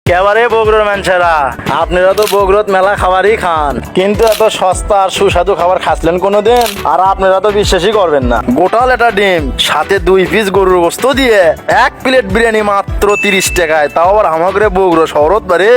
একেবারে বগুড়ার মানুষেরা, আপনারা তো বগুড়াত মেলা খাবারই খান, কিন্তু এত সস্তা আর সুস্বাদু খাবার খাচ্ছেন কোনোদিন? আর আপনারা তো বিশ্বাসই করবেন না, গোটাল একটা ডিম সাথে 2 পিস গরুর গোস্ত দিয়ে 1 প্লেট বিরিয়ানি মাত্র 30 টাকায়, তাও আবার আমাকে বগুড়া শহরত বারে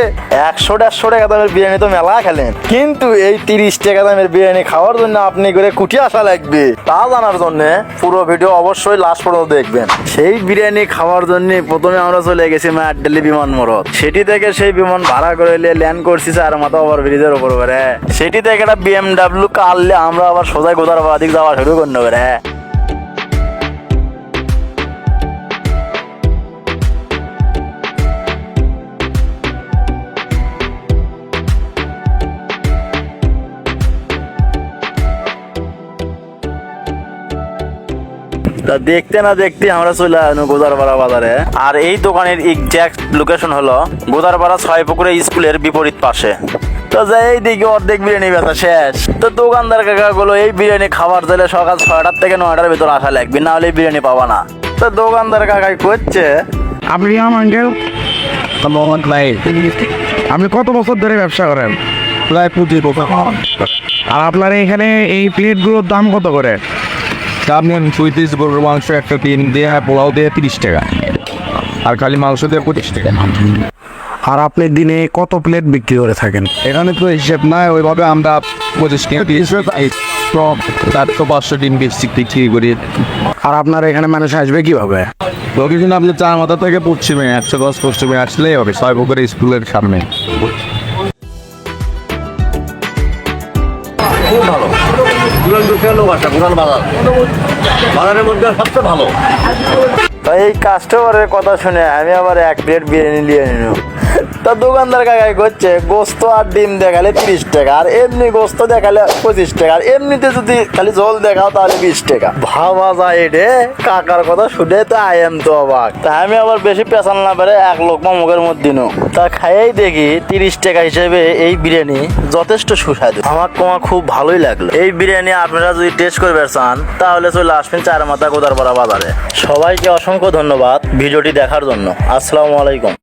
100-150 টাকা দামের বিরিয়ানি তো মেলা খেলেন, কিন্তু এই 30 টাকা দামের বিরিয়ানি খাওয়ার জন্য আপনি করে কুটি আসা লাগবে। তা জানার জন্য পুরো ভিডিও অবশ্যই লাস্ট পর্যন্ত দেখবেন। সেই বিরিয়ানি খাওয়ার জন্য প্রথমে আমরা চলে গেছি মায়ারডালি বিমানবন্দর। সেটি থেকে সেই বিমান ভাড়া করে ল্যান্ড করছি আর মাথা ওভার ব্রিজের উপর করে। সেটি থেকে একটা BMW কারলে আমরা আবার সোজা গোদারপাড়া দিক যাওয়া শুরু করতে পারে। তা দেখতে না দেখতে আমরা চলে আসলাম গোদারপাড়া বাজারে। আর এই দোকানের এক্সাক্ট লোকেশন হলো গোদারপাড়া 6 পুকুরে স্কুলের বিপরীত পাশে। তো যাই দিকে অর্ধেক বিরিয়ানি বেচা শেষ। তো দোকানদার কাকা গুলো এই বিরিয়ানি খাবার দিলে সকাল 6টার থেকে 9টার ভিতর আসা লাগবে, না হলে বিরিয়ানি পাবা না। তো দোকানদার কাকাই করছে, আপনি আঙ্কেল মোহাম্মদ ভাই, আপনি কত বছর ধরে ব্যবসা করেন? প্রায় 25 বছর। আর আপনার এখানে এই প্লেটগুলোর দাম কত করে? আপনি 35 গরুর মাংস একটা পিন দিয়ে পোলাও দিয়ে 30 টাকা, আর খালি মাংস দিয়ে 25 টাকা। আর আপনি দিনে কত প্লেট বিক্রি করে থাকেন? এখানে তো হিসেব নাই, ওইভাবে আমরা 25 টাকা পিস 400-500 ডিম বিক্রি করি। আর আপনার এখানে মানুষ আসবে কিভাবে? লোকেশন আপনি 4 মাথা থেকে পশ্চিমে 110 পশ্চিমে আসলেই হবে, 6 পুকুরে স্কুলের সামনে। খুব ভালো বাজারের মধ্যে সবচেয়ে ভালো। তো এই কাস্টমারের কথা শুনে আমি আবার 1 প্লেট বিরিয়ানি নিয়ে নিলাম। তা দোকানদার কাকাই করছে গোস্ত আর ডিম দেখালে 30 টাকা, আর এমনি গোস্ত দেখালে 25 টাকা, আর এমনিতে যদি খালি ঝোল দেখাও তাহলে 20 টাকা। ভাবা যায় রে, কাকার কথা শুনে তো আই এম তো অবাক। তা আমি আবার বেশি পেছাল না পারে 1 লোকমা মুখের মধ্যে নো। তা খাইয়েই দেখি 30 টাকা হিসেবে এই বিরিয়ানি যথেষ্ট সুস্বাদু। আমার খুব ভালোই লাগলো। এই বিরিয়ানি আপনারা যদি টেস্ট করবে চান তাহলে চলে আসবেন 4 মাথা গোদারপাড়া বাজারে। সবাইকে অসংখ্য ধন্যবাদ ভিডিওটি দেখার জন্য। আসসালামু আলাইকুম।